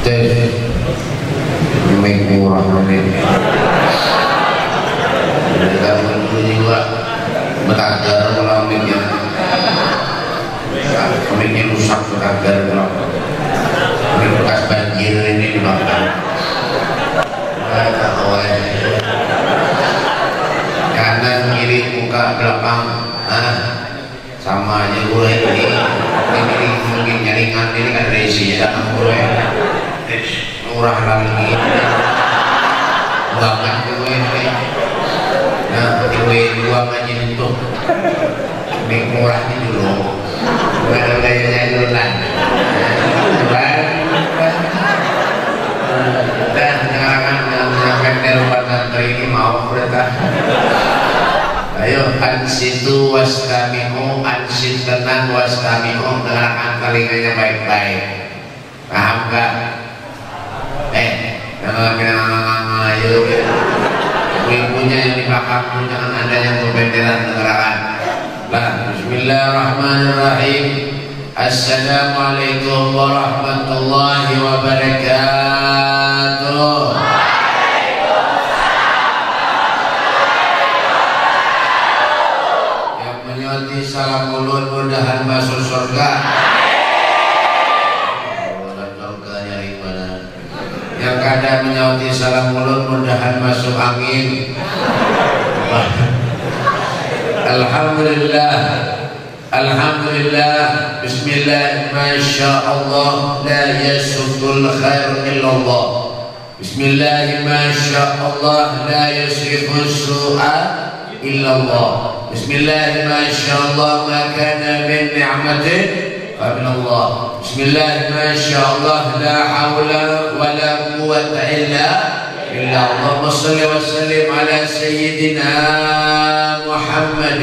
tes mic murah menit kamu juga beragar kalau miknya rusak beragar kalau ini bekas banjir ini di belakang kanan kiri muka belakang sama aja gue ini mungkin nyaringan ini kan resinya dalam gue murah lagi banget gue ini nah gue dua aja untuk ini murahnya dulu gue gayanya dulu lah dan jangan sampai telepon nanti ini mau berita ayo ansitu wastami'u ansit tenang wastami'u dengarkan telinganya baik-baik paham gak? Ayo ibunya yang di belakang jangan ada yang kebenaran dengarkan lah bismillahirrahmanirrahim assalamualaikum warahmatullahi wabarakatuh. Yang menyuati salam ulun mudahan masuk surga. Yang kadang menyauti salam mulut mudahan masuk angin. Alhamdulillah, alhamdulillah, bismillah, masya Allah, la yasuful khair illallah. Bismillah, masya Allah, la yasriful su'a illallah. Bismillah, masya Allah, ma kana min ni'matin فمن الله بسم الله ما شاء الله لا حول ولا قوة إلا بالله اللهم صل وسلم على سيدنا محمد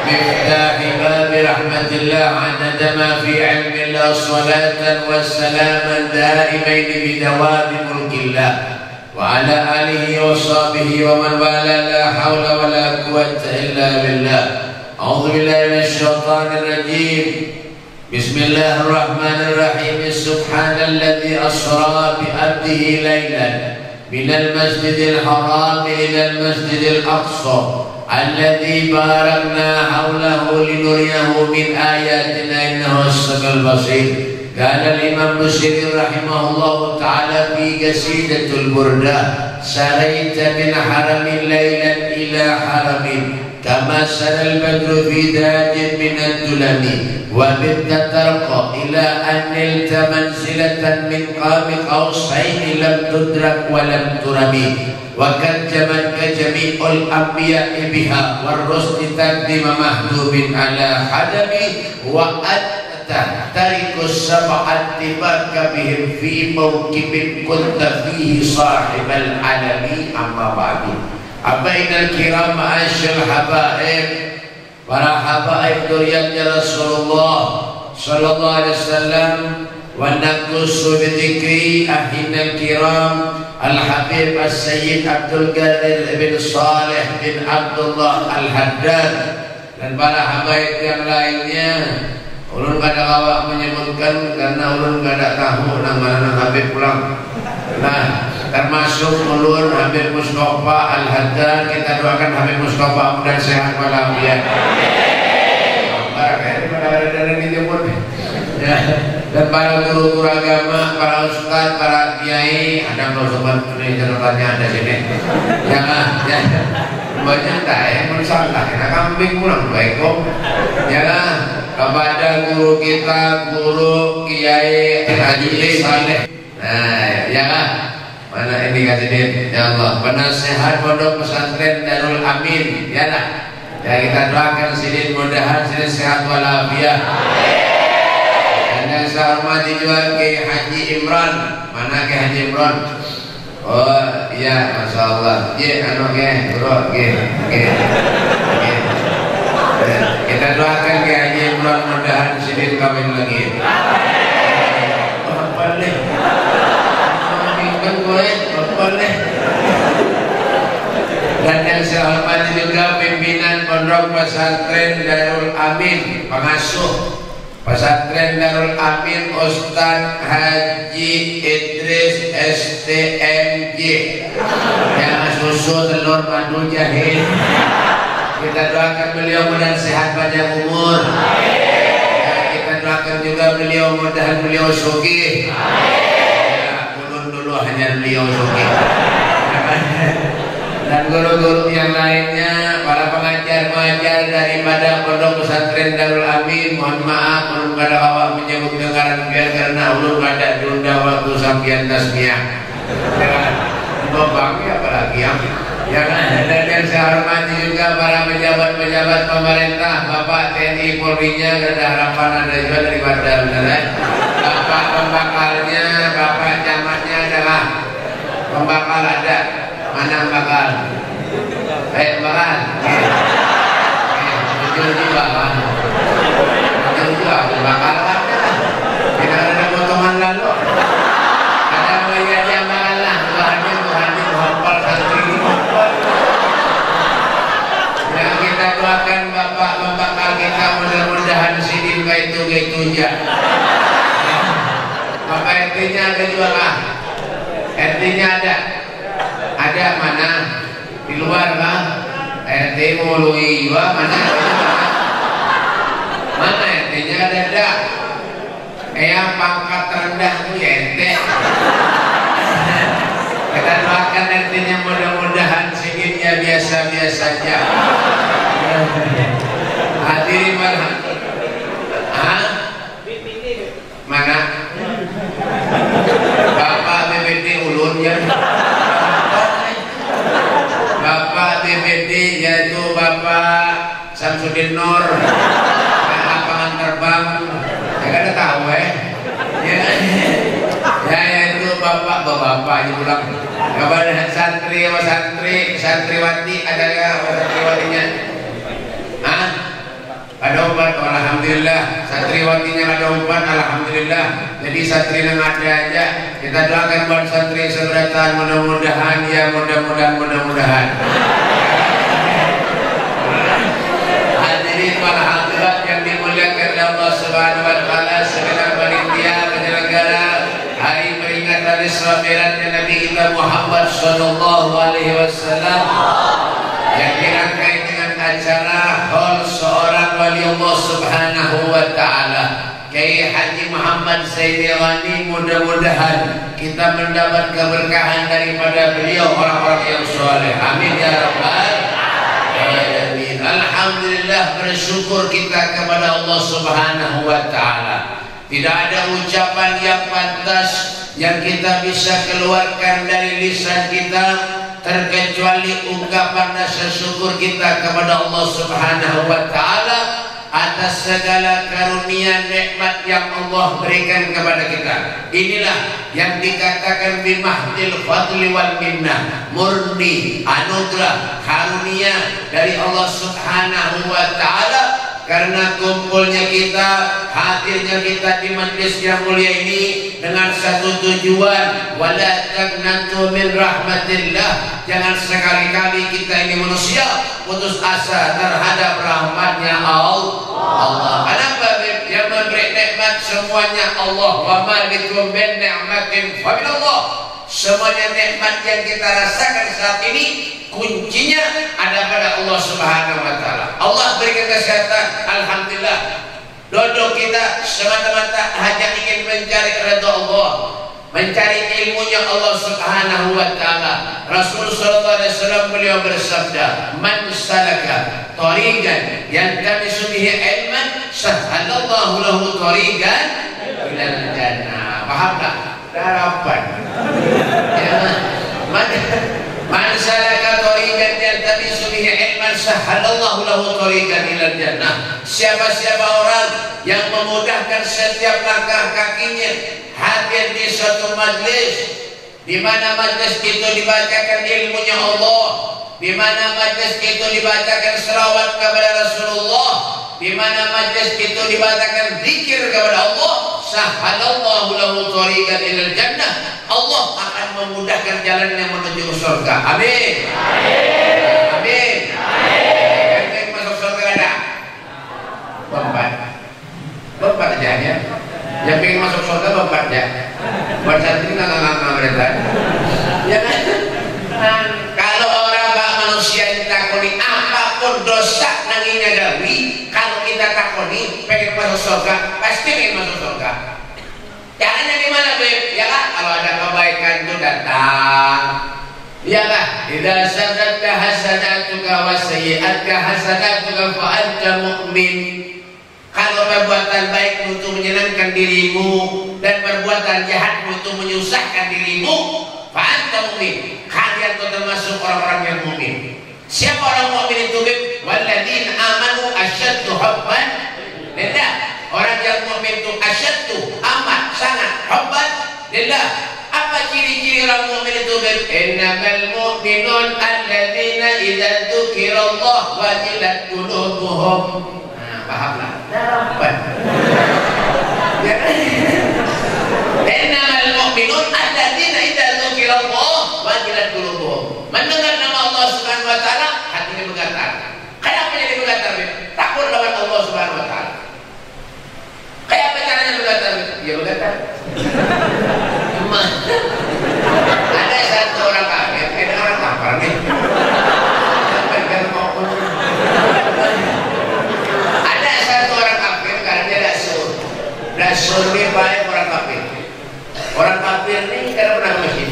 مفتاح باب رحمة الله عدد ما في علم الله صلاة وسلاما دائمين بدوام ملك الله وعلى آله وصحبه ومن والاه لا حول ولا قوة إلا بالله أعوذ بالله من الشيطان الرجيم بسم الله الرحمن الرحيم سبحان الذي أسرى بعبده ليلا من المسجد الحرام إلى المسجد الأقصى الذي باركنا حوله لنريه من آياتنا إنه السميع البصير. قال الإمام بشير رحمه الله تعالى في قصيدة البردة سريت من حرم ليلا إلى حرم كما سرى البدر في داج من الدلم وبت ترقى إلى أن نلت منزلة من قاب قوسين لم تدرك ولم ترمي وكجمت كجميع الأنبياء بها والرسل تقدم مهدوب على حدم وأنت ترك السبع اتباك بهم في موكب كنت فيه صاحب العالم أما بعد Abainal kiram ma'asyil habaib para habaib duriannya Rasulullah sallallahu alaihi wasallam wa naqussu bidzikri ahinal kiram al-habib as-sayyid Abdul Qadir bin Saleh bin Abdullah al-Haddad dan para habaib yang lainnya. Ulun pada awak menyebutkan karena ulun kada tahu nama habib pulang. Nah, termasuk ulun Habib Mustafa Al-Haddad, kita doakan Habib Mustafa mudah sehat walafiat. Dari timur ya. Dan para guru-guru agama, para ustaz, para kiai, ada mau sobat ini catatannya ada sini. Jangan, ya. Banyak tak ya, mensalah. Kita kambing pulang baik kok. Jangan. Kepada guru kita, guru kiai Haji Saleh. Nah, ya kan? Mana ini kasih ya Allah, penasehat pondok pesantren Darul Amin, ya lah. Ya kita doakan sidin mudahan sidin sehat walafiat. Dan yang saya hormati juga ke Haji Imran, mana ke Haji Imran? Oh iya, masya Allah. Ye, anu ke, bro, ke. Kita doakan ke Haji Imran mudahan sidin kawin lagi. Boleh. Boleh. Dan yang saya hormati juga pimpinan pondok pesantren Darul Amin, pengasuh Pesantren Darul Amin Ustaz Haji Idris STMJ. Jangan susu telur madu jahil. Kita doakan beliau mudah sehat panjang umur. Kita doakan juga beliau mudahan beliau sugih. Ya, dulu hanya beliau sugih. Dan guru-guru yang lainnya, para pengajar-pengajar daripada Pondok Pesantren Darul Amin, mohon maaf belum ada awak menyebut dengaran biar karena ulun ada diunda waktu sampian tasmiah. Jangan lobang ya apalagi ya kan. Dan yang saya hormati juga para pejabat-pejabat pemerintah, Bapak TNI Polri-nya, ada harapan ada juga daripada beneran. Bapak pembakalnya, Bapak camatnya adalah pembakal ada. Mana bakal? Bakal. Jujur juga kan? Jujur juga bakal ada. Tidak ada potongan lalu. Ada melihat yang bakal lah. Tuhannya menghafal santri ini. Yang kita doakan Bapak membakal kita mudah-mudahan sidin itu aja. Bapak RT-nya ada juga kah? RT-nya ada. Ada mana? Di luar kan? RT Mului juga mana? Mana RT-nya ada? Yang pangkat rendah itu ya RT. Kita doakan RT-nya mudah-mudahan sedikitnya biasa-biasa saja. Hadirin mana? Mana? Bapak BPD ulun ya. Bapak BPD yaitu Bapak Samsudin Nur, lapangan terbang, ya kan tahu ya yaitu Bapak aja pulang. Kepada santriwati ada nggak santriwatinya? Ada obat, alhamdulillah. Santriwatinya ada obat, alhamdulillah. Jadi santri yang ada aja. Kita doakan buat santri seberatan, mudah-mudahan ya, mudah-mudahan. Hadirin para hadirat yang dimuliakan oleh Allah Subhanahu wa taala, segenap panitia penyelenggara hari peringatan Isra Mi'rajnya Nabi kita Muhammad sallallahu alaihi wasallam yang dirangkai dengan acara haul seorang wali Allah Subhanahu wa taala Kiai Haji Muhammad Sayyidi Ghani. Mudah-mudahan kita mendapat keberkahan daripada beliau, orang-orang yang soleh. Amin ya rabbal alamin. Alhamdulillah, bersyukur kita kepada Allah Subhanahu wa taala. Tidak ada ucapan yang pantas yang kita bisa keluarkan dari lisan kita terkecuali ungkapan rasa syukur kita kepada Allah Subhanahu wa taala atas segala karunia nikmat yang Allah berikan kepada kita. Inilah yang dikatakan bimahdil fadli wal minnah, murni anugerah karunia dari Allah Subhanahu wa taala. Karena kumpulnya kita, hadirnya kita di majlis yang mulia ini dengan satu tujuan, wala taqnatu min rahmatillah. Jangan sekali-kali kita ini manusia putus asa terhadap rahmatnya Allah. Kenapa? Yang memberi nikmat semuanya Allah. Wa ma bikum min ni'matin fa min Allah. Semuanya nikmat yang kita rasakan saat ini kuncinya ada pada Allah Subhanahu wa taala. Allah berikan kesehatan, alhamdulillah. Dodok kita semata-mata hanya ingin mencari ridha Allah, mencari ilmunya Allah Subhanahu wa taala. Rasul sallallahu alaihi wasallam beliau bersabda, "Man salaka tariqan yaltamisu bihi ilman, sahhalallahu lahu tariqan ilal jannah." Paham tak? Harapan. Ya, man salaka tariqan yaltamisu bihi ilman, sahhalallahu lahu tariqan ilal jannah. Siapa-siapa orang yang memudahkan setiap langkah kakinya hadir di suatu majlis, di mana majlis itu dibacakan ilmunya Allah, di mana majlis itu dibacakan selawat kepada Rasulullah, di mana majlis itu dibacakan zikir kepada Allah, sahhalallahu lahu tariqan ilal jannah. Allah akan memudahkan jalannya menuju surga. Amin. Amin. Yang masuk surga ada. Lompat kerjanya. Yang pengen masuk surga bapak kerja. Buat santri nggak berita. Ya kan? Kalau orang bak manusia ditakoni apapun dosa nanginya gawi, kalau kita takoni pengen masuk surga, pasti pengen masuk surga. Caranya gimana, Beb? Ya kan? Kalau ada kebaikan itu datang. Ya kan? Idza sadatka hasanatuka wa sayyi'atuka hasanatuka fa anta mu'min. Kalau perbuatan baik untuk menyenangkan dirimu dan perbuatan jahat untuk menyusahkan dirimu, fa anta mu'min. Kalian itu termasuk orang-orang yang mukmin. Siapa orang mukmin itu? Walladzina amanu asyaddu hubban lillah. Orang yang mukmin itu asyaddu, amat sangat hubban lillah. Apa ciri-ciri orang mukmin itu? Innamal mu'minun alladzina idza dzukirallah wajilat qulubuhum. Nah, pahamlah. Ya kan? Innamal mu'minun alladzina idza dzukirallah wajilat qulubuhum. Mendengar nama Allah Subhanahu wa taala, hatinya bergetar. Kenapa jadi bergetar? Takut lawan Allah Subhanahu wa taala. Kayak apa caranya bergetar? Ya bergetar. Ada satu orang kafir, ada orang kafir nih. Ada satu orang kafir karena dia dasur. Dasur ini baik orang kafir. Orang kafir ini karena pernah ke masjid.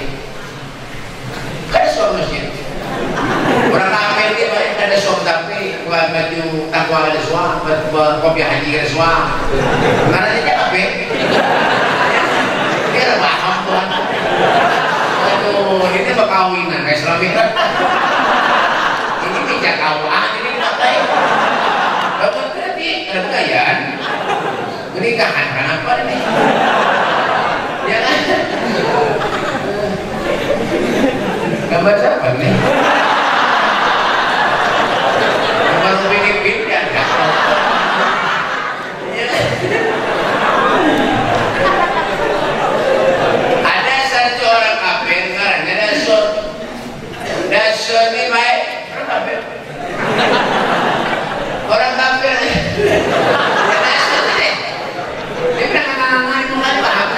Kan suami masjid. Orang kafir ini baik ada suami tapi buat baju takwa ada suami, buat kopi haji ada suami. Karena dia kafir. Dia paham tuan. Aduh, ini berkawinan kayak Islami kan? Ini bijak kawah, ini pakai. Bapak tadi ada kekayaan. Nikahan kenapa ini? Ya kan? Gambar siapa nih? Gambar Filipin ya enggak? Ada satu orang kafir ngarannya Dasur. Dasur ini baik orang kafir. Orang kafir. Ya Dasur deh. Dia bilang anak-anak itu nggak paham.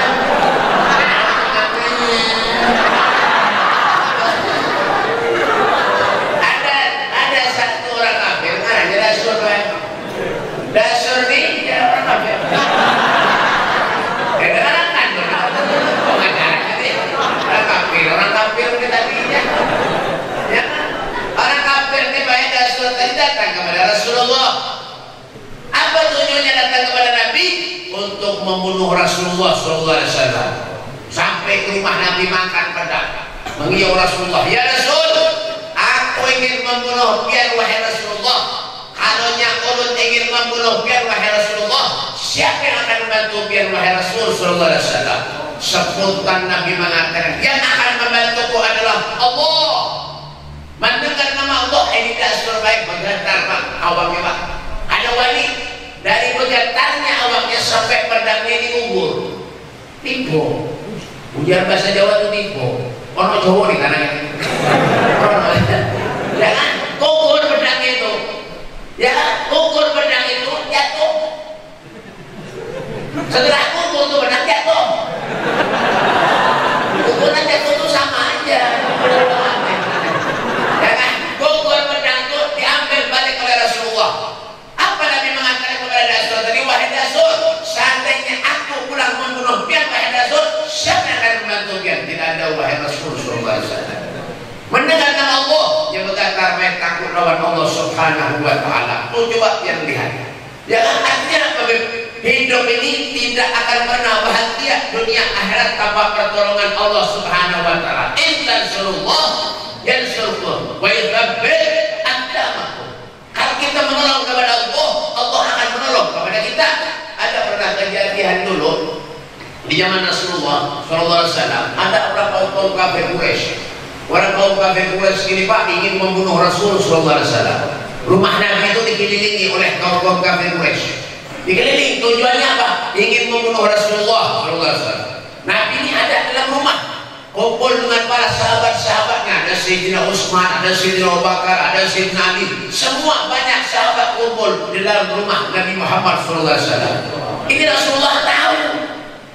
Ada satu orang kafir ngarannya Dasur baik. Dasur ini dia orang kafir. Orang kafir ini tadinya ya, orang kafir ini baik Dasur tadi datang kepada Rasulullah. Apa tujuannya datang kepada Nabi? Untuk membunuh Rasulullah SAW. Sampai ke rumah Nabi makan pedang, mengiau Rasulullah, ya Rasul, aku ingin membunuh biar wahai Rasulullah. Kalau Nyakulut ingin membunuh biar wahai Rasulullah, siapa yang akan membantu biar wahai Rasul SAW? Spontan Nabi mengatakan, yang akan membantuku adalah Allah. Mendengar nama Allah, ini Dasur baik bergetar Pak, awaknya Pak. Ada wali dari bergetarnya awaknya sampai pedangnya diubur. Tipu. Ujian bahasa Jawa itu tipu. Ono Jawa nih karena jangan ukur pedang itu. Ya, ukur pedang itu jatuh. Setelah ukur tuh pedang jatuh. Ukuran jatuh itu sama aja. Jangan ukur pedang itu diambil balik oleh Rasulullah. Apa Nabi mengatakan kepada Dasur tadi? Wahai Dasur, seandainya aku pulang membunuh dia, wahai Dasur, siapa yang akan membantu dia? Tidak ada wahai Rasulullah SAW. Mendengar nama Allah yang berkata baik takut lawan Allah Subhanahu wa taala. Coba yang lihat. Jangan artinya apa? Hidup ini tidak akan pernah bahagia dunia akhirat tanpa pertolongan Allah Subhanahu wa taala. Intan surullah yansurkum wa yuthabbit aqdamakum. Kalau kita menolong kepada Allah, Allah akan menolong kepada kita. Ada pernah kejadian dulu di zaman Rasulullah sallallahu alaihi wasallam, ada orang kaum kafir Quraisy. Orang kaum kafir Quraisy ini Pak ingin membunuh Rasul sallallahu alaihi wasallam. Rumah Nabi itu dikelilingi oleh kaum kafir Quraisy. Dikelilingi, tujuannya apa? Ingin membunuh Rasulullah sallallahu alaihi wasallam. Nabi ini ada dalam rumah, kumpul dengan para sahabat-sahabatnya. Ada Sayyidina Utsman, ada Sayyidina Abu Bakar, ada Sayyidina Ali. Semua banyak sahabat kumpul di dalam rumah Nabi Muhammad sallallahu alaihi wasallam. Ini Rasulullah tahu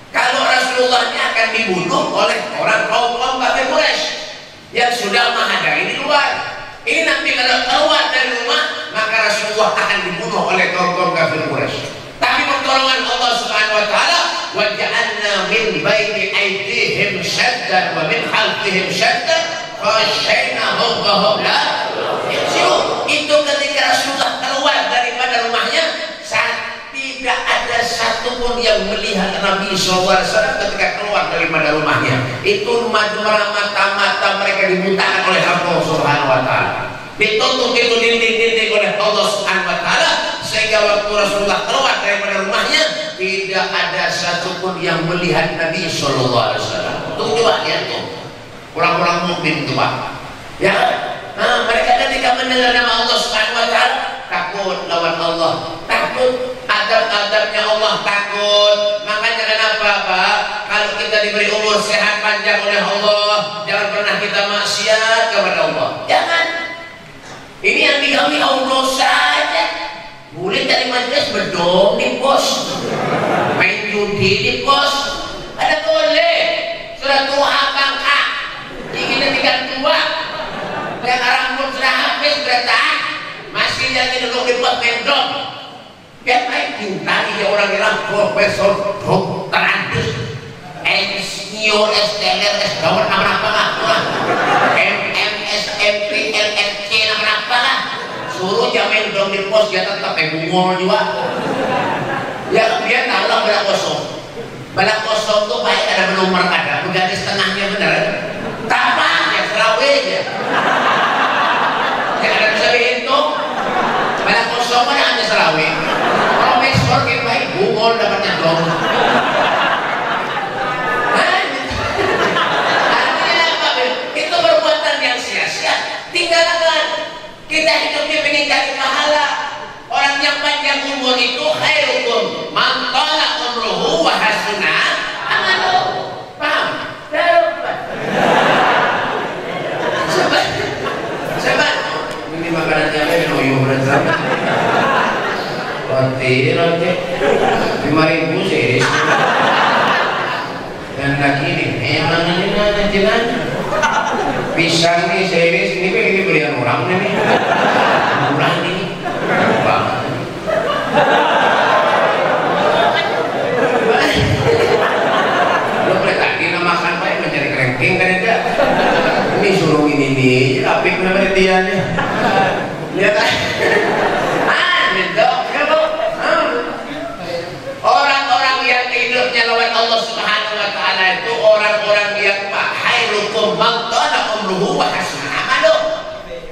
kalau Rasulullah ini akan dibunuh oleh orang kaum kafir Quraisy yang sudah menghadiri di luar. Ini nanti kalau keluar dari rumah, maka Rasulullah akan dibunuh oleh kaum kafir Quraisy. Tapi pertolongan Allah Subhanahu wa taala, wa ja'alna min baini aydihim shaddan wa min khalfihim shaddan fashaynahum wa hum la yubsirun. Itu ketika Rasulullah keluar daripada rumahnya, saat tidak ada satupun yang melihat Nabi SAW ketika keluar daripada rumahnya. Itu mata-mata mereka dibutakan oleh Allah Subhanahu wa taala. Ditutup itu dinding-dinding oleh Allah Subhanahu wa taala, sehingga waktu Rasulullah keluar daripada rumahnya tidak ada satupun yang melihat Nabi SAW. Tuh coba lihat tuh orang-orang mukmin tuh Pak. Ya, mereka ketika mendengar nama Allah Subhanahu wa taala takut lawan Allah, takut adab-adabnya Allah, takut. Makanya kenapa Pak? Kalau kita diberi umur sehat panjang oleh Allah, jangan pernah kita maksiat kepada Allah. Jangan. Ini yang digawi Allah saja. Boleh dari majelis berdom di pos, main judi di pos, ada boleh. Sudah tua bangka, ingin tinggal tua, yang rambut sudah habis bertahan, masih lagi duduk di pos berdom. Biar main cintani dia orang bilang profesor dokter Andus, Ensio, STLR, S-Dawar, apa MMS, MP, LSC, apa suruh jamin dong di pos, dia tetap bungol juga. Ya dia tahu lah balak kosong tuh baik ada nomor ada, garis tengahnya bener. Tapak ya serawe aja. Ya ada bisa dihitung. Balak kosong mana hanya serawe. Profesor kayak baik bungol dapatnya dong. Itu perbuatan yang sia-sia. Tinggalkan. Kita hidupnya pengen cari pahala. Orang yang panjang umur itu khairukum man tala umruhu wa hasuna amalu. Paham? Sabar. Ini makanan yang lain loyo berarti. Roti 5.000 sih. Dan lagi nih, emang ini jalan. Pisang nih series ini belian orang nih. Murah nih. Banget. Lo boleh tadi makan Pak mencari kerengking kan ada. Ini suruh ini apik namanya dia nih. Lihat orang-orang yang hidupnya lawan Allah Subhanahu wa taala itu orang-orang yang khairukum man tala umruhu wa hasuna amalu.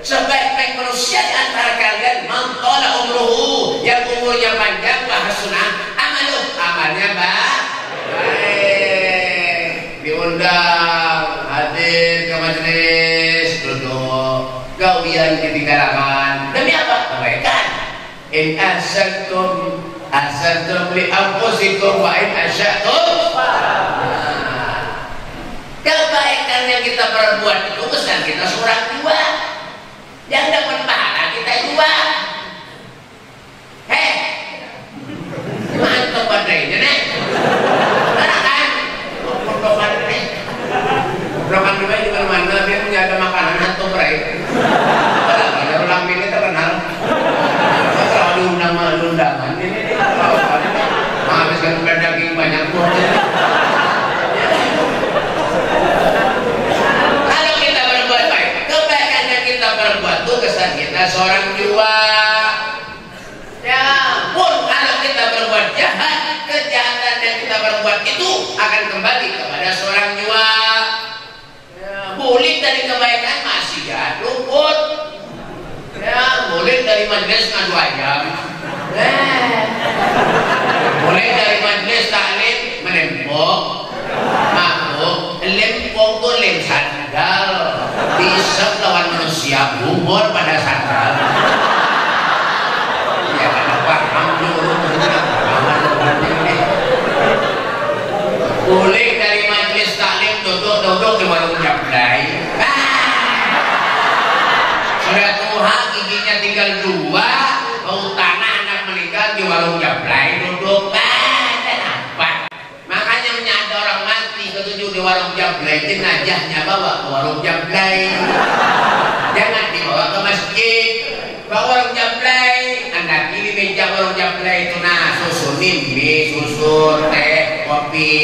Sebaik-baik manusia di antara kalian man tala umruhu, yang umurnya panjang wa hasuna amalu, amalnya baik. Diundang hadir ke majelis, duduk gawian ketinggalan. Demi apa? Kebaikan. In ahsantum li anfusikum wa in asyatum. Kebaikan yang kita perbuat itu kesan kita seorang dua, yang dapat pahala kita dua. Mantap badainya nih. Karena kan blokan dua di mana dia punya ada makanan atau berai. Ada ulang ini terkenal. Kalau diundang undangan ini menghabiskan daging banyak pun. Kalau kita berbuat baik, kebaikan yang kita berbuat itu kesan kita seorang jiwa. Ya pun kalau kita berbuat jahat, kejahatan yang kita berbuat itu akan kembali kepada seorang jiwa. Ya, boleh dari kebaikan masih ya luput. Ya, boleh dari majelis ngadu ayam. Boleh dari majelis taklim menempok, mabuk, lempok tuh lem sandal, diisep lawan manusia, humor pada sandal. Ya ada paham dulu. Boleh dari majelis taklim duduk di warung jablay. Sudah tua giginya tinggal 2, bau tanah anak meninggal di warung jablay duduk. warung jablay, jenazahnya bawa ke warung jablay. Jangan dibawa ke masjid. Bawa warung jablay, Anda kiri meja warung jablay itu, nah susunin mie, susun, teh, kopi,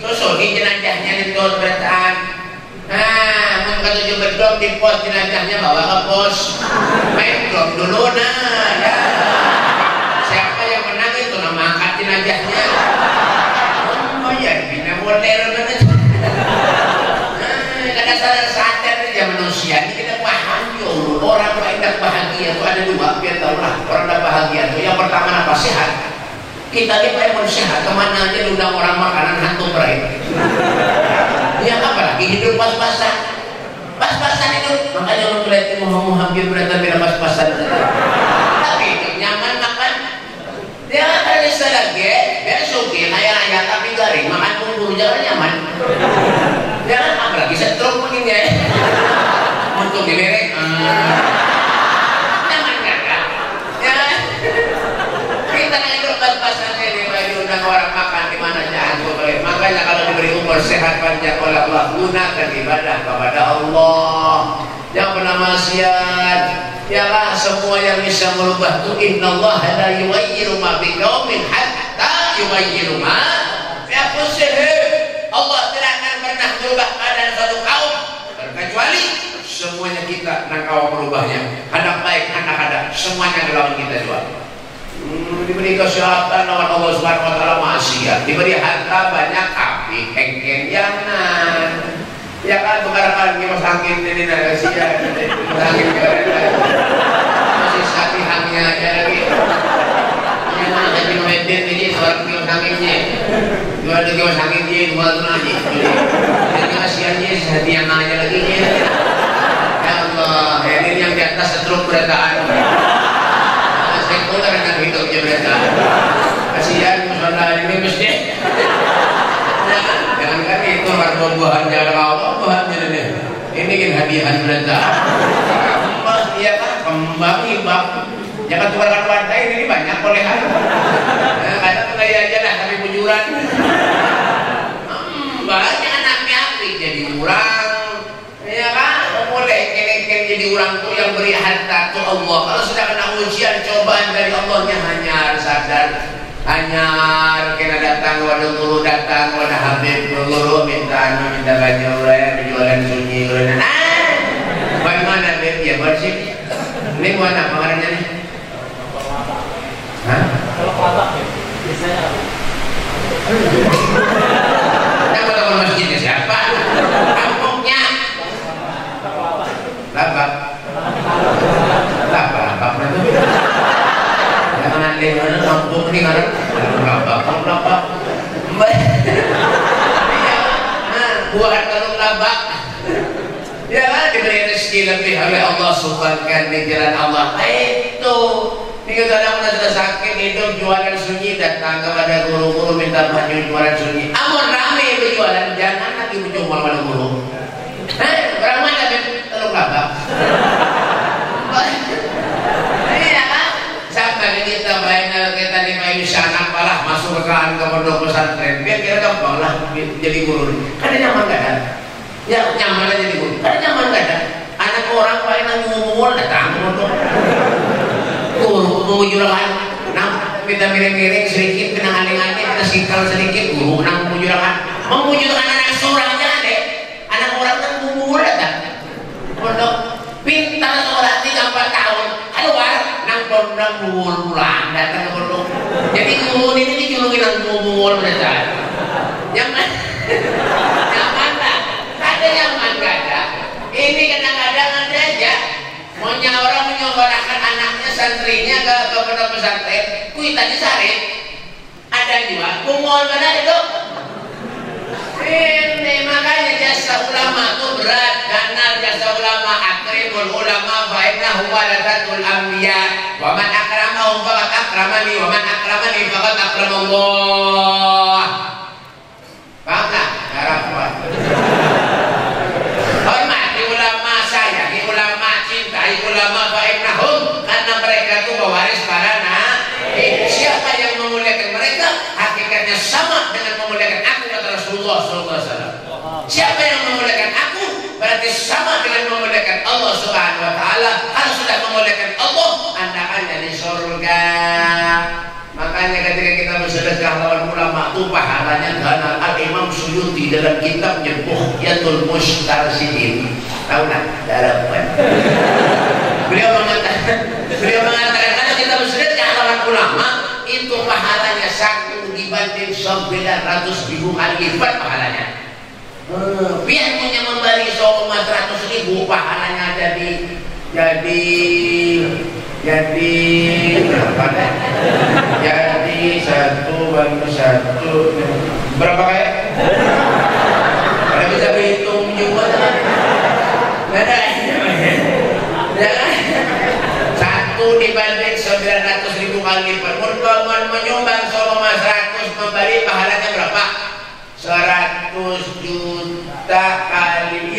susunin jenazahnya itu bertaan. Nah, mau ke 7 bedong di pos jenazahnya bawa ke pos. Main drum dulu, nah ya. Siapa yang menang itu nama angkat jenazahnya. Oh ya, bina modern banget. Nah, kadang sadar aja manusia ini kita paham yo. Orang yang bahagia itu ada dua, biar tahu lah. Orang yang bahagia itu yang pertama apa? Sehat. Kita ini pengen sehat, kemana aja diundang orang makanan hantu berai. Ya apalagi hidup pas-pasan. Pas-pasan itu, makanya orang kelihatan hampir berada bila pas-pasan. Tapi itu nyaman makan. Dia ada lagi, biar suki, ayah-ayah tapi garing, makan bumbu jangan nyaman. Jangan apalagi setrum mungkin ya. Untuk dimerek. Nyaman kan? Ya. Kita hidup pas-pasan ini diundang orang makan di mana aja boleh. Makanya kalau diberi umur sehat panjang oleh Allah, gunakan ibadah kepada Allah. Jangan pernah maksiat. Yalah semua yang bisa merubah itu innallaha la yughayyiru ma biqaumin hatta yughayyiru ma bi anfusihim. Allah tidak akan pernah merubah keadaan satu kaum kecuali semuanya kita nangkau merubahnya. Anak baik, anak ada, semuanya lawan kita juga. Diberi kesehatan lawan Allah Subhanahu wa taala maksiat, diberi harta banyak api engken jangan. Ya kan beberapa lagi sakit ini rahasia, sakit masih sakit hangnya aja lagi. Jangan lagi ngedit ini orang kilo sakitnya. Dua kilo sakitnya dua tuh lagi. Jadi kasihannya sehati yang aja lagi. Ya Allah, ini yang di atas stroke berataan. Karena hidupnya mereka kasihan masalah ini mesti jangan itu buah-buahan jangan buah-buahan ini kan hadiah mereka kembang ya kan kembang ibak jangan tukarkan warna ini banyak olehan kadang kayak aja lah tapi bujuran banyak anaknya api jadi orang ya kan boleh kene-kene jadi orang tuh yang beri harta tuh Allah. Kalau sudah kena ujian cobaan dari Allahnya hanya sadar, hanya kena datang wadah guru datang wadah habib guru minta banyak orang berjualan sunyi orang. Bagaimana habib ya bersih? Ini mana pengarangnya nih? Hah? Kalau kelapa biasanya. Siapa tahu masjidnya siapa? Kampungnya. Labak itu jangan ada mana kampung ini kan labak buat kalau labak ya kan diberi rezeki lebih oleh Allah sumbangkan di jalan Allah itu ini kadang sudah sakit hidup jualan sunyi datang kepada guru-guru minta maju jualan sunyi amun rame berjualan jangan lagi berjualan pada guru berapa mana telur labak iya kan sampai kita bayar kita lima sana apalah masuk ke pondok pesantren biar kira gampang lah jadi guru karena nyaman gak ada ya nyaman aja jadi guru karena nyaman gak ada anak orang paling ngomong datang pondok guru mau juragan nah minta miring-miring sedikit kena aling-aling kita sikal sedikit guru nang mau juragan anak surah aja deh anak orang kan guru datang pondok pintar sekolah 3-4 tahun keluar nang pondok bulan datang ke pondok jadi guru ini dijulukin nang bulan datang nyaman nyaman tak ada nyaman gak ada ini kadang-kadang ada aja maunya orang menyekolahkan anaknya santrinya ke pondok pesantren kuitannya sarip ada juga kumul mana itu ini makanya jasa ulama itu berat karena jasa ulama akribul ulama fa'innahu waladatul anbiya wa man akramahum faqad akramani wa man akramani faqad akramallah paham tak? Harap kuat hormati ulama sayangi ulama cintai ulama fa'innahum karena mereka itu pewaris para nabi siapa yang memuliakan mereka hakikatnya sama dengan memuliakan aku kata Rasulullah SAW Siapa yang memuliakan aku berarti sama dengan memuliakan Allah Subhanahu wa taala. Kalau sudah memuliakan Allah, Anda akan jadi surga. Makanya ketika kita bersedekah lawan ulama itu pahalanya karena Al-Imam Suyuti dalam kitabnya Bughyatul Mustarsyidin. Tahu tak? Dalaman. Beliau mengatakan kalau kita bersedekah lawan ulama itu pahalanya 1 dibanding 900.000 kali lipat pahalanya. Biar punya memberi soma 100.000 pahalanya jadi berapa dah? Jadi 1 banding 1 berapa kayak? Kalau bisa berhitung juga kan? Ada. Jangan 1 dibanding 900.000 kali lipat. Kalau menyumbang soma 100 memberi pahalanya berapa? 100 juta kali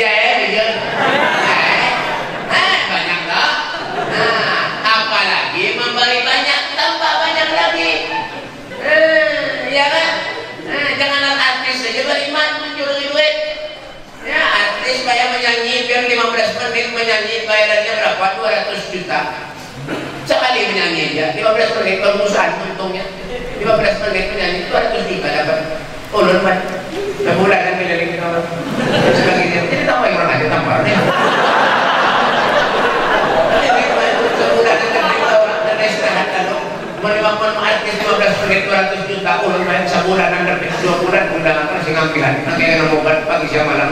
banyak tak? Apalagi memberi banyak tambah banyak lagi ya kan? Jangan artis saja beriman mencuri duit ya. Artis kayak menyanyi biar 15 menit menyanyi bayarannya berapa? 200 juta sekali menyanyi aja 15 menit permusuhan untungnya 15 menit menyanyi 200 juta dapat ulun pak sebulan kan keliling kita sebagainya jadi tambah orang aja tambah sebulan dan istirahat kalau menyebabkan artis 15 menit 200 juta ulun main sebulan dan 2 bulan undangan masih ngampilan nanti yang ngobat pagi siang malam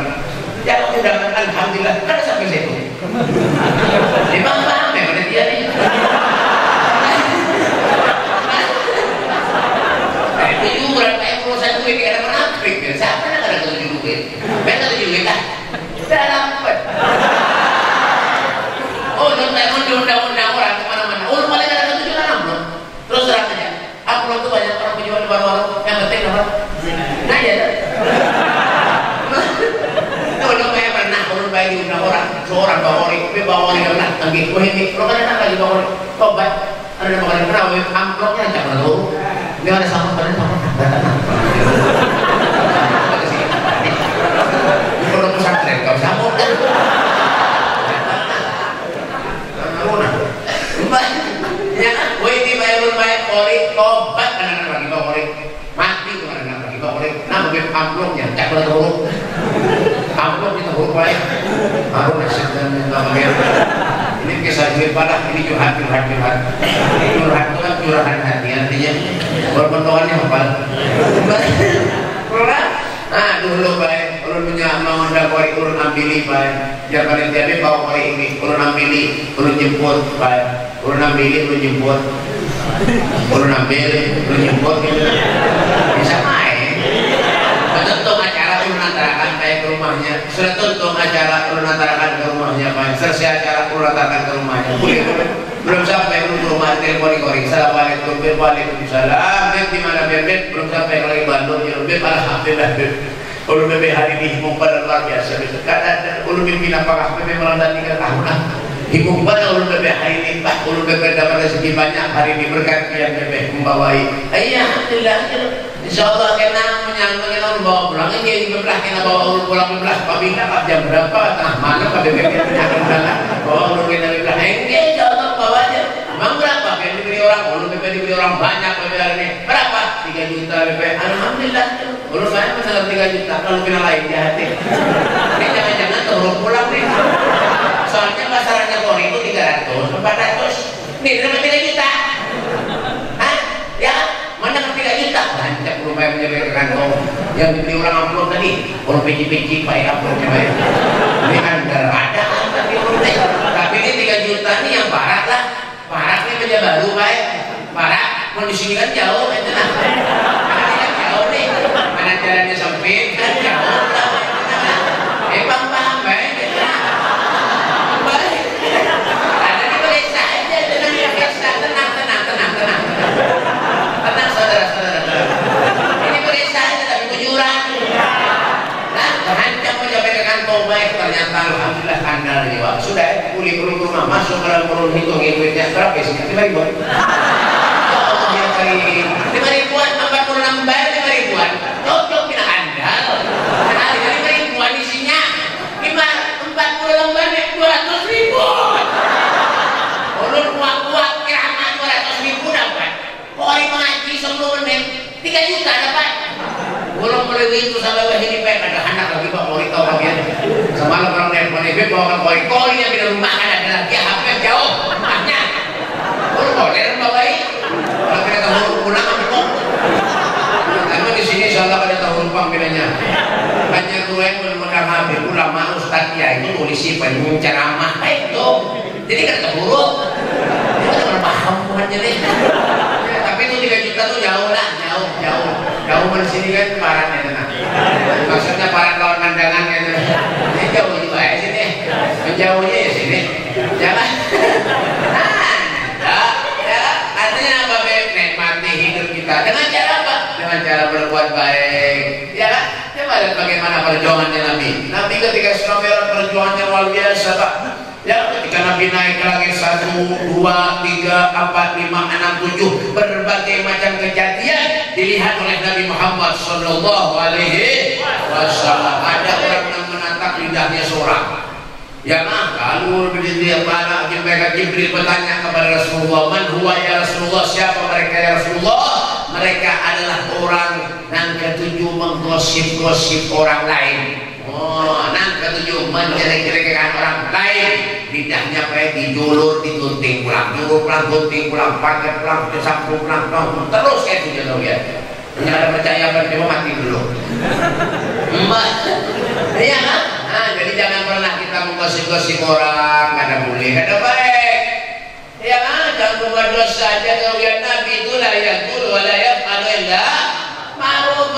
ya undangan alhamdulillah ada sampai situ memang paham ya pada dia nih tujuan kayak perusahaan duit ada menafik ya siapa yang ada ketujuh duit mereka ketujuh duit lah sudah dapat undang-undang orang kemana-mana paling ada ketujuh kan upload terus terang aja upload tuh banyak orang penjual baru-baru yang penting nomor nah ya udah kayak pernah ulun bayi diundang orang seorang bawori yang nak tanggi ini lo kan enak lagi bawori tobat ada bawori pernah amplopnya jangan tahu ini ada sama pada sama kalau pesantren kau sama kan ya gue ini bayar kori tobat kadang-kadang lagi kori mati kadang-kadang lagi kori nama gue amplopnya cakap tahu amplop kita baik baru nasib dan namanya ini kisah pada ini curhat itu kan curahan hati artinya berbentukannya apa dulu baik ulun punya mau anda kori ulun ambili baik jangan nanti bawa kori ini ulun ambili ulun jemput baik ulun ambili ulun jemput ulun jemput bisa main tentu acara ulun antarakan kayak ke rumahnya sudah tentu acara ulun antarakan ke rumahnya baik selesai acara ulun antarakan ke rumahnya belum sampai ke rumah telepon kori assalamualaikum waalaikumsalam beb di mana beb belum sampai lagi Bandung ya beb alhamdulillah beb ulun beb hari ini himung pada luar biasa kadang ulun beb pinapakah beb melanda 3 tahun himung pada ulun beb hari ini pak ulun beb dapat rezeki banyak hari ini berkat yang beb membawai iya alhamdulillah insyaallah kena menyambut kita bawa pulang ini bebelah kita bawa ulun pulang bebelah pabila jam berapa tengah malam beb akan berangkat bawa ulun kita bebelah insyaallah bawa aja memang berapa yang diberi orang ulun beb diberi orang banyak beb hari ini berapa 3 juta beb alhamdulillah ulun banyak mendengar 3 juta kalau kena lain di hati ini jangan-jangan turun pulang nih soalnya pasarannya kori itu 300 400 nih dapat 3 juta hah ya mana 3 juta banyak rumah yang menjadi kantong yang dibeli orang amplop tadi orang peci-peci pakai amplopnya baik ini ada tapi ini 3 juta nih yang parah lah parah nih meja baru baik parah mau di sini kan jauh itu nah kan jauh nih mana jalannya sempit kan jauh lah bang baik ada di desa aja tenang saudara ini desa aja tapi kejuran nah hancam aja ke kantong baik ternyata alhamdulillah andal jiwa sudah pulih ke rumah masuk ke dalam urun hitung duitnya berapa sih 5 ribuan ya Allah ya 5 ribuan 46 bayar 5 ribuan cocok kita andal 5 ribuan dibawa ke koi-koi yang di rumah ada lagi HP jauh rumahnya. Boleh bawa kalau kita tahu pulang kok. Karena di sini insyaallah ada tahu numpang bedanya. Banyak gue yang memegang HP ulama ustaz ya itu polisi pengen ceramah itu. Jadi kan keburu. Kita kan paham bukannya nih. Tapi itu 3 juta tuh jauh lah, jauh dari sini kan parah ya tenang. Maksudnya parah kawan pandangan gitu. Ini jauh juga ya sini, menjauhnya ya sini, jangan. Artinya apa? Nikmati hidup kita dengan cara apa? Dengan cara berbuat baik, ya kan? Coba lihat bagaimana perjuangannya Nabi. Nabi ketika Islam perjuangannya luar biasa, Pak. Ya, ketika Nabi naik ke langit 1, 2, 3, 4, 5, 6, 7 berbagai macam kejadian dilihat oleh Nabi Muhammad Sallallahu Alaihi Wasallam. Ada orang yang menatap lidahnya seorang. Ya kalau dia para Jibril bertanya kepada Rasulullah, "Man huwa ya Rasulullah? Siapa mereka ya Rasulullah?" Mereka adalah orang yang ketujuh menggosip-gosip orang lain. Oh, yang ketujuh menjelek-jelekan orang lain. Lidahnya kayak dijulur, digunting pulang, julur pulang, gunting pulang, pakai pulang, disapu pulang, terus kayak itu jauh ya. Jangan percaya pada mati dulu. Iya kan? Nah, jadi jangan pernah kita menggosip-gosip orang, kada boleh, kada baik. Ya kan? Jangan buat dosa aja kalau lihat Nabi itu lah yang dulu walayat adalah ma'ruf.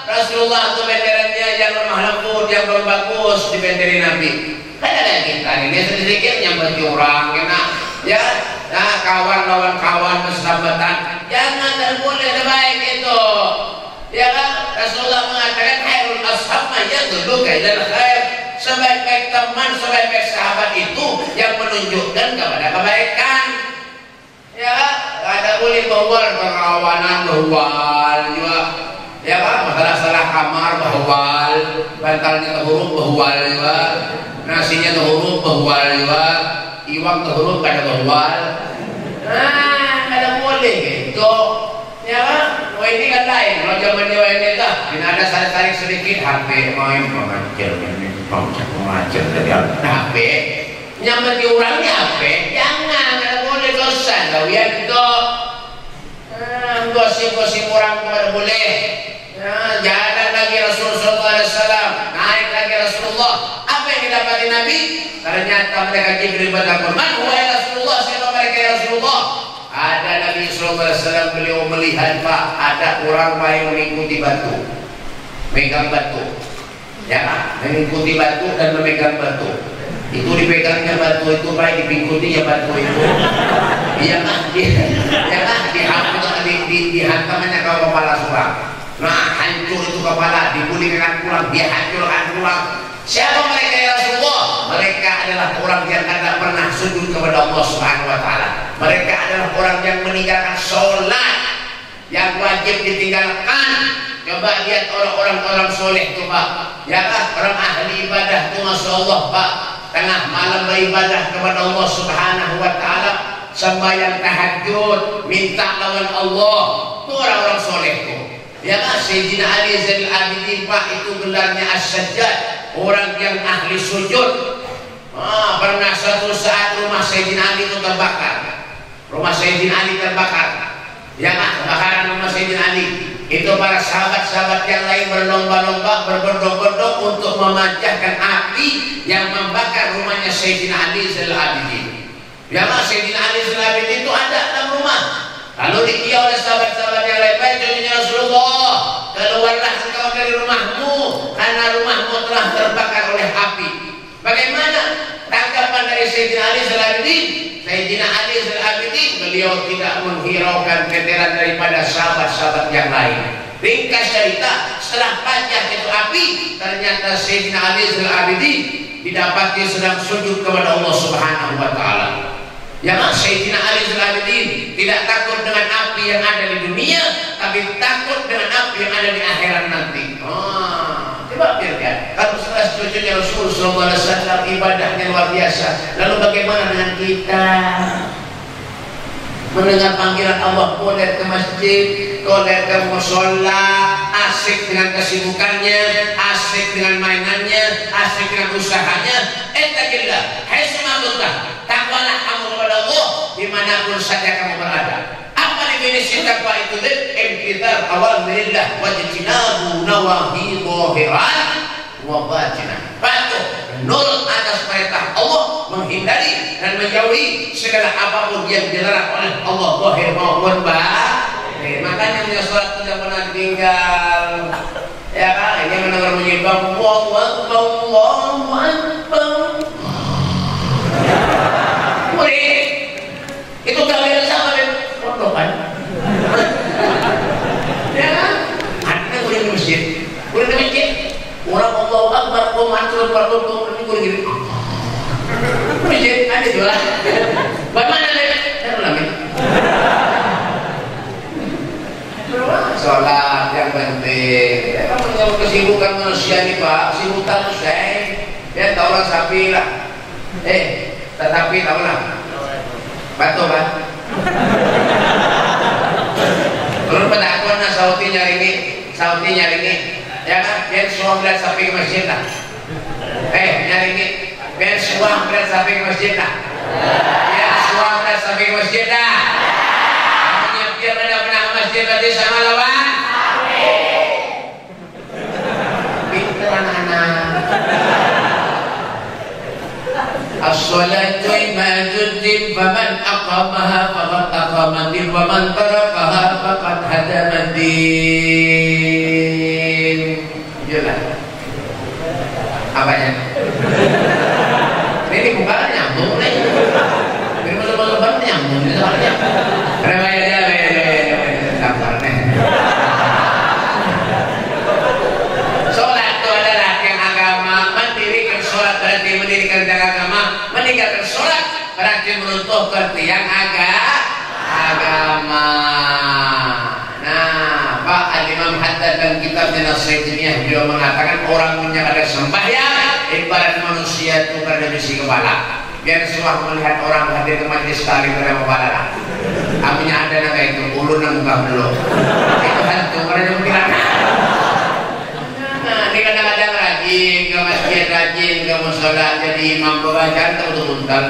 Rasulullah itu benderannya yang lemah lembut, yang belum bagus dibenderi Nabi. Kan ada kita ini sedikit yang bercurang, ya, nah kawan lawan kawan bersahabatan, jangan terboleh baik itu. Ya kan? Rasulullah mengatakan khairul ashab yadullu kailal khair. Sebaik-baik teman, sebaik-baik sahabat itu yang menunjukkan kepada kebaikan. Ya, ada boleh bawal perkawanan bawal juga. Ya kan? Masalah salah kamar bawal, bantalnya terhuruf bawal juga, nasinya terhuruf bawal juga, iwak terhuruf kada bawal. Nah, kada boleh gitu. Ya kan? Oh ini kan lain. Kalau zaman Jawa ini dah, ini ada tarik sedikit HP main mengajar dari HP. Nyaman diurangnya HP, jangan ada boleh dosa. Lawian itu, gosip-gosip orang tidak boleh. Jalan lagi Rasulullah SAW, naik lagi Rasulullah. Apa yang didapati Nabi? Ternyata mereka Jibril berkata, "Man huwa ya Rasulullah? Siapa mereka ya Rasulullah?" Ada Nabi SAW, beliau melihat Pak, ada orang yang mengikuti batu, megang batu, ya, mengikuti batu dan memegang batu. Itu dipegangnya batu itu baik, diikuti ya batu itu. Iya kan? Ya kan? Dihantamnya ke kepala seorang. Nah, hancur itu kepala, dipulihkan pulang, dia hancurkan pulang. Siapa mereka ya Rasulullah? Mereka adalah orang yang tidak pernah sujud kepada Allah Subhanahu wa taala. Mereka adalah orang yang meninggalkan sholat yang wajib ditinggalkan. Coba lihat orang-orang soleh itu Pak. Ya kan? Orang ahli ibadah itu Masya Allah Pak. Tengah malam beribadah kepada Allah Subhanahu wa taala, sembahyang tahajud, minta lawan Allah. Itu orang-orang soleh itu. Ya kan? Sayyidina Ali Zainal Abidin Pak, itu gelarnya As-Sajjad, orang yang ahli sujud. Pernah suatu saat rumah Sayyidina Ali itu terbakar. Rumah Sayyidina Ali terbakar. Ya kan? Kebakaran rumah Sayyidina Ali. Itu para sahabat-sahabat yang lain berlomba-lomba, berbondong-bondong untuk memajahkan api yang membakar rumahnya Sayyidina Ali Zainal Abidin. Ya kan? Sayyidina Ali Zainal Abidin itu ada dalam rumah. Lalu dikira oleh sahabat-sahabat yang lain, "Baik, ya Rasulullah, keluarlah engkau dari rumahmu karena rumahmu telah terbakar oleh api." Bagaimana tanggapan dari Sayyidina Ali Zainal Abidin? Sayyidina Ali Zainal Abidin, beliau tidak menghiraukan keterangan daripada sahabat-sahabat yang lain. Ringkas cerita, setelah pecah itu api, ternyata Sayyidina Ali Zainal Abidin didapati sedang sujud kepada Allah Subhanahu wa taala. Ya, Sayyidina Ali Zainal Abidin tidak takut dengan api yang ada di dunia, tapi takut dengan api yang ada di akhirat nanti. Coba pikirkan, kalau setelah sujudnya Rasulullah SAW ibadahnya luar biasa, lalu bagaimana dengan kita? Mendengar panggilan Allah, boleh ke masjid, boleh ke mushola, asik dengan kesibukannya, asik dengan mainannya, asik dengan usahanya. Kita dimanapun saja kamu berada. Apa definisi takwa itu? Imtithal awamirillah wajtinabu nawahi zahiran wa batinan. Patuh menurut atas perintah Allah, menghindari dan menjauhi segala apapun yang dilarang oleh Allah zahir maupun batin. Makanya punya sholat tidak pernah tinggal. Ya kan? Ini mendengar bunyi Allahu Akbar, Allahu Akbar. Murid itu kalian sama dengan rodokan. Ya kan? Ada murid di masjid, orang Allahu Akbar, komandan berdoa, ini murid gini. Masjid ada jualan. Bagaimana lagi? Sholat yang penting. Ya, kamu yang kesibukan manusia ini Pak, sibuk terus ya tahu lah sapi lah. Tetapi tahu lah. Batu Pak. Turun pendakwaan nah sauti nyaringi. Ya kan? Biar suam berat sapi ke masjid lah. Nyaringi. Biar suam berat sapi ke masjid lah. Biar suam berat sapi ke masjid lah. Dia benar-benar masjid berarti sama lawan. Pinter anak-anak. As-salatu imaduddin faman aqamaha faqad aqamaddin wa man tarakaha faqad hadamaddin. Jelas. Apanya? Ini bukan nyambung nih. Ini masuk-masuk nyambung ini soalnya. Sholat itu adalah yang agama. Mendirikan sholat berarti mendirikan tiang agama. Meninggalkan sholat berarti meruntuhkan tiang agama. Nah, Pak Al-Imam Haddad dalam kitabnya Nasriyah beliau mengatakan orang punya ada sembahyang ibarat manusia itu pada besi kepala. Biar semua melihat orang hadir ke majlis sekali pada kepala lah. Apinya ada naga itu, ulun dan muka dulu. Itu hantu, karena dia bilang. Nah, ini kadang-kadang rajin ke masjid, rajin ke musola, jadi imam bacaan terus-terusan.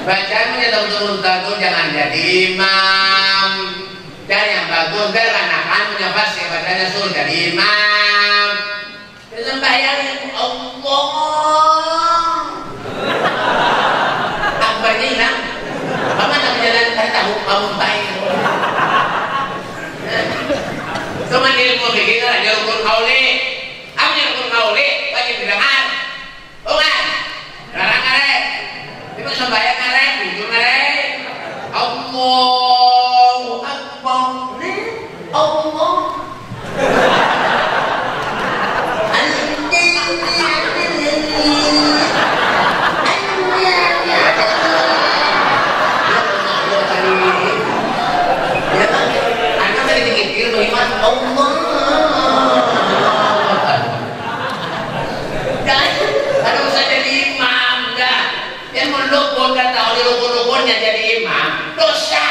Bacaan punya terus-terusan tuh jangan jadi imam. Dan yang bagus, biar anak-anak punya pasti bacanya suruh jadi imam. Sembahyang Allah. Akbarnya hilang. Mama nak berjalan tak tahu kamu baik. Cuma ilmu fikih kan ada rukun kauli. Apa yang rukun kauli? Wajib didengar. Bukan. Larang ngarep. Itu sembahyang ngarep, itu ngarep. Allahu Akbar. Allah. Jadi imam dosa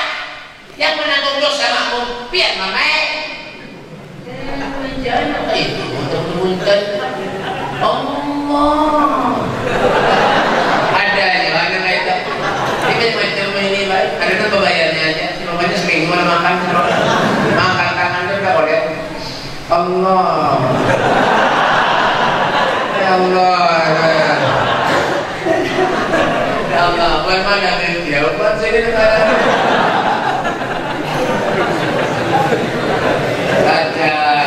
yang menanggung dosa makmum biar mamai jangan itu untuk memunculkan Allah ada itu ini macam ini baik ada kan bayarnya aja semuanya seminggu makan tangan itu tak boleh Allah ya Allah Allah, bagaimana dia? Bukan saya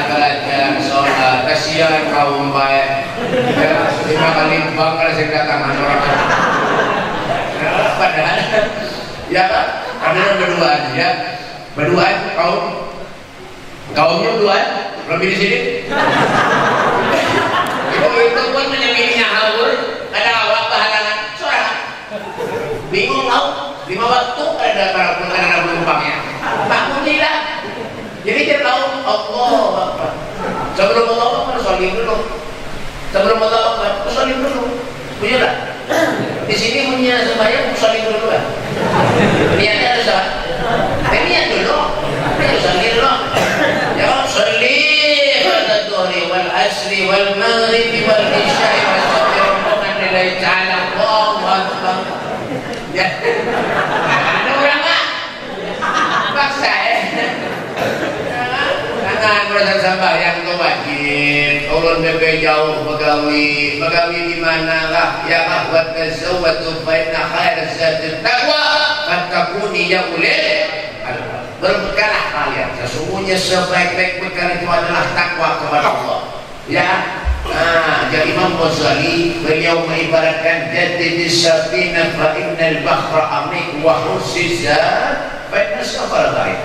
Kerajaan sholat, kasihan kaum baik. Ya, 5 kali bangkal saya katakan orang. Padahal, ya kan? Ada yang berduaan, ya. Berduaan kaumnya berduaan, lebih di sini. Itu pun menyemilinya haul, ada awak bahalangan seorang. Bingung tahu 5 waktu ada penumpangnya. Bangun hilang. Jadi dia tahu Allah. Sebelum Allah Akbar salim dulu. Sebelum Allah Akbar salim dulu. Punya tak? Di sini punya sembahyang salim dulu kan? Niatnya ada salah. Niat dulu. Salim dulu. Ya salim pada dhuhri wal asri wal maghrib wal isya wa sabbihu lillahi ta'ala. Bang. Ya. Ada orang nggak? Paksa ya. Jangan merasa sembahyang tuh wajib. Ulun bebe jauh begawi di mana lah? Ya akhwat tazawwadu fa inna khairaz zadi taqwa fattaquni ya ulil. Berbekalah kalian. Sesungguhnya sebaik-baik bekal itu adalah takwa kepada Allah. Ya. Nah, jadi Imam Ghazali beliau mengibaratkan jadidis safina fa innal bahra amik wa husiza fa inna safar gharib.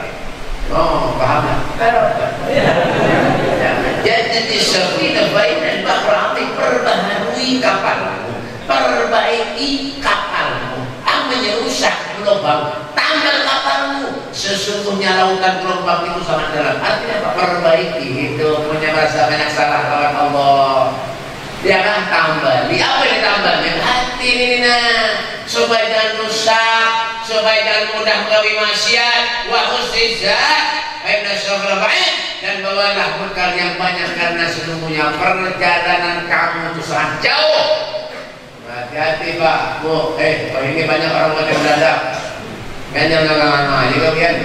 Oh, paham tak? Jadidis safina fa innal bahra amik, perbaharui kapalmu, perbaiki kapalmu. Amanya rusak gelombang, tambal kapalmu. Sesungguhnya lautan gelombang itu sangat dalam. Artinya apa? Perbaiki itu punya bahasa banyak salah lawan Allah. Dia akan tambah. Di apa yang ditambahnya? Hati ini supaya jangan rusak, supaya jangan mudah menggawi maksiat. Wa husizat inna syafra ba'id, dan bawalah bekal yang banyak karena sesungguhnya perjalanan kamu itu sangat jauh. Hati-hati Pak, Bu. Ini banyak orang macam mendadak. Kan jangan lama juga kan.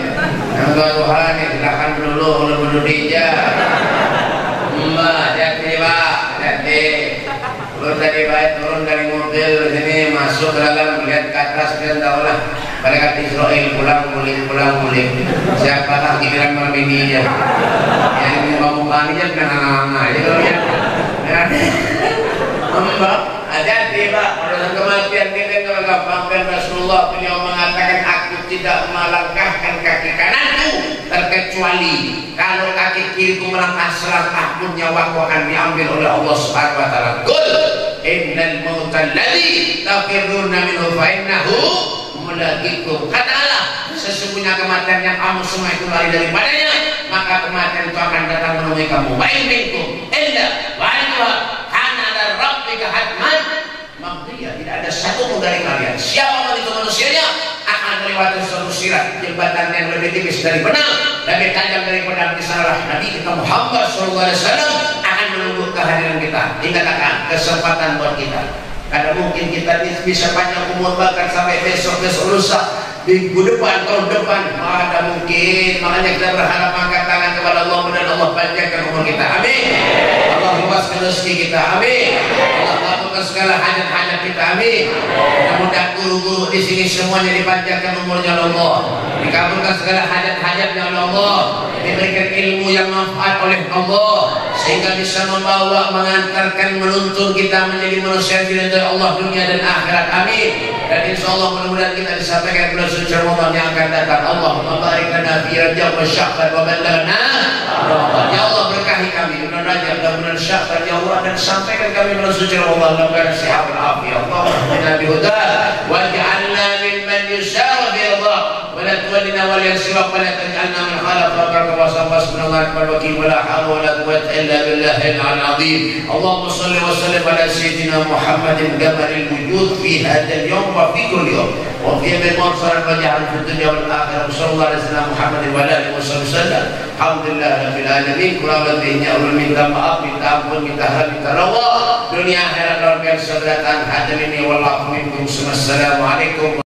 Yang Tuhan silakan dulu Indonesia. Mbak, hati Pak, hati. Turun tadi baik, turun dari mobil sini masuk ke dalam lihat ke atas dan tahulah mereka Israel pulang mulik. Siapakah giliran malam ini ya? Yang ngomong aja jangan lama aja kan. Mbak, hati-hati Pak, pada kematian kita kalau gampangkan Rasulullah beliau mengatakan aku tidak melangkahkan kaki kananku terkecuali kalau kaki kiriku melangkah selangkah pun nyawaku akan diambil oleh Allah Subhanahu wa taala. Qul innal mautal ladzi tafirruna minhu fa innahu mulaqikum. Katakanlah sesungguhnya kematian yang kamu semua itu lari daripadanya, maka kematian itu akan datang menemui kamu. Wa in minkum illa wa'idha kana ala rabbika hatman maqdiya. Tidak ada satu pun dari kalian, siapa itu manusianya, akan melewati suatu sirat, jembatan yang lebih tipis dari benang, lebih tajam dari pedang kisahlah Nabi kita Muhammad SAW akan menunggu kehadiran kita. Dikatakan kesempatan buat kita. Karena mungkin kita bisa panjang umur bahkan sampai besok lusa, minggu depan, tahun depan, ada mungkin. Makanya kita berharap angkat tangan kepada Allah dan Allah panjangkan umur kita. Amin. Allah luaskan rezeki kita. Amin. Allah kabulkan segala hajat-hajat kita. Amin. Mudah-mudahan guru-guru di sini semuanya dipanjangkan umurnya oleh Allah, dikabulkan segala hajat-hajatnya oleh Allah, diberikan ilmu yang manfaat oleh Allah sehingga bisa membawa, mengantarkan, menuntun kita menjadi manusia yang diridhai Allah dunia dan akhirat. Amin. Dan insya Allah mudah-mudahan kita disampaikan bulan suci Ramadan yang akan datang. Allahumma barik lana fi Rajab wa Sya'ban wa ballaghna Ramadan. Ya Allah berkahi kami bulan Rajab dan bulan Sya'ban ya Allah, dan sampaikan kami bulan suci Ramadan dalam keadaan sehat wal afiat. Allahumma bi huda waj'alna mimman yusara fi ridha wa la tuwallina wa la yusra wa la taj'alna min khalaq wa baraka wa subhanallahi wal wakil wa la hawla wa la quwwata illa billahil azim. Allahumma shalli wa sallim ala sayyidina Muhammadin jamalil wujud fi hadzal yawm wa fi kulli yawm wa fi al-mursal waj'al fi dunya wal akhirah sallallahu alaihi wasallam Muhammadin wa alihi wasallam. Alhamdulillah rabbil alamin. Kurang lebihnya ulun minta maaf, minta ampun, minta hal, minta rawah dunia akhirat dalam kesulitan hadirin wallahu minkum. Assalamualaikum.